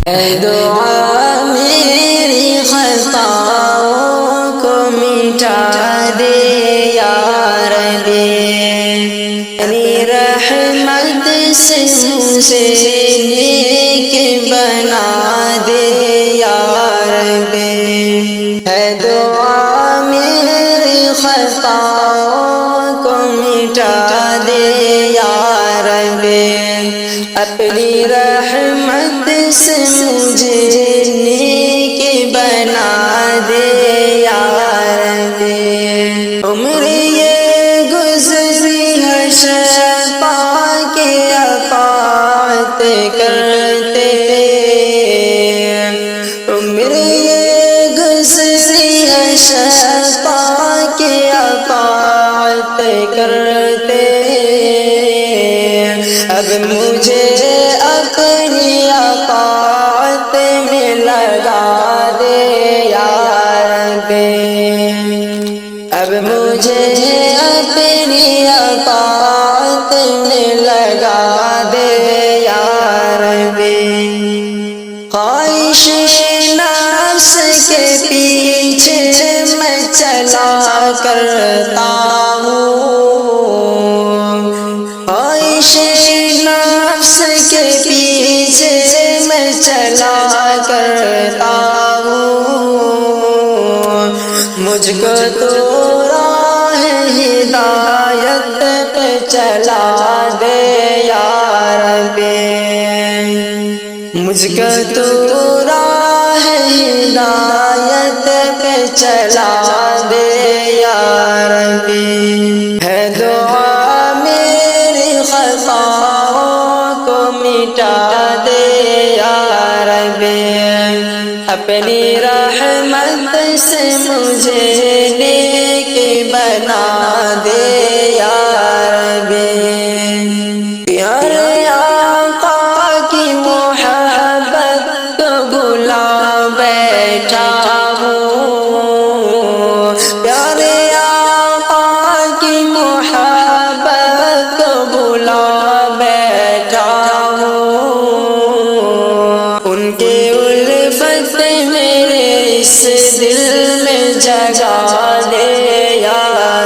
اے دعا میری خطاؤں کو مٹا دے یا ربی، اپنی رحمت سے مجھے نیک بنا دے یا ربی۔ اے دعا میری خطاؤں کو مٹا دے یا ربی، اپنی رحمت سے مجھے نیک بنا دے یا ربی۔ عمر یہ گزری ہے شفا کے اطاعت کرتے، عمر یہ گزری ہے شفا کے اطاعت کرتے، اب مجھے اپنی اطاعت میں لگا دے یا ربی، اب مجھے اپنی اطاعت میں لگا دے یا ربی۔ خواہش نفس کے پیچھے میں چلا کرتا ہوں، خواہش نفس کے پیچھے میں چلا کرتا ہوں، مجھ کو تو راہ ہدایت پہ چلا دے یا ربی، مجھ کو تو راہ ہدایت پہ چلا دے یا ربی۔ ہے دعا میری خطاؤں کو مٹا دے یا ربی، اپنی رحمت سے مجھے نیک بنا دے یا ربی۔ پیارے آقا کی محبت کو بھلا بیٹھا ہوں، پیارے آقا کی محبت کو بھلا بیٹھا ہوں، ان کے الفت میرے اس دل میں جگا دے یا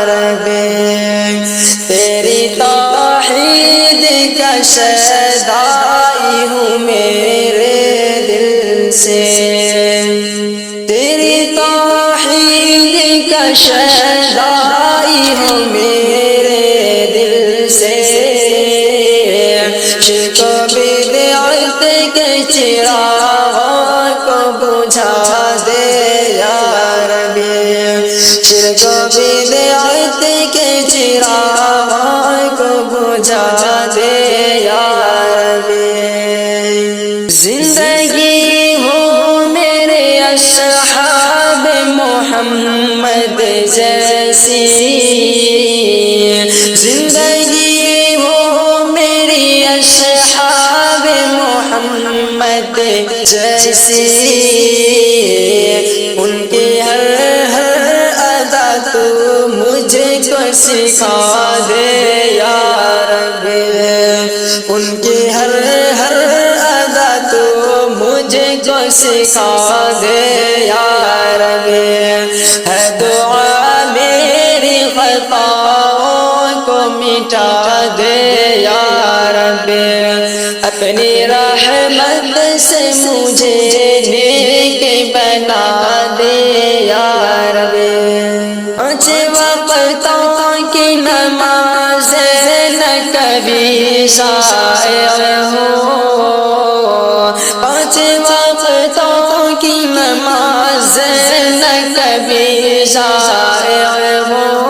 ربی، تیری توحید کا شیدائی ہوں میرے دل سے، تیری توحید کا شیدائی ہوں میرے دل سے، شرک و بدعت کے چراغوں کو بجھا دے یا ربی، شرک و بدعت کے چراغوں کو بجھا دے یا ربی۔ زندگی ہو میرے اصحاب محمد جیسی، زندگی ہو میری اصحاب محمد جیسی، ان کی ہر ادا تو مجھ کو سکھا دے یا ربی، ان کی ہر ادا تو مجھ کو سکھا دے یا ربی۔ ہے دعا میری خطاؤں کو مٹا دے یا ربی، اپنی رحمت سے مجھے نیک بنا دے یا ربی۔ پانچ وقتوں کی نماز نہ کبھی ضائع ہو، پانچ وقتوں کی نماز نہ کبھی ضائع ہو،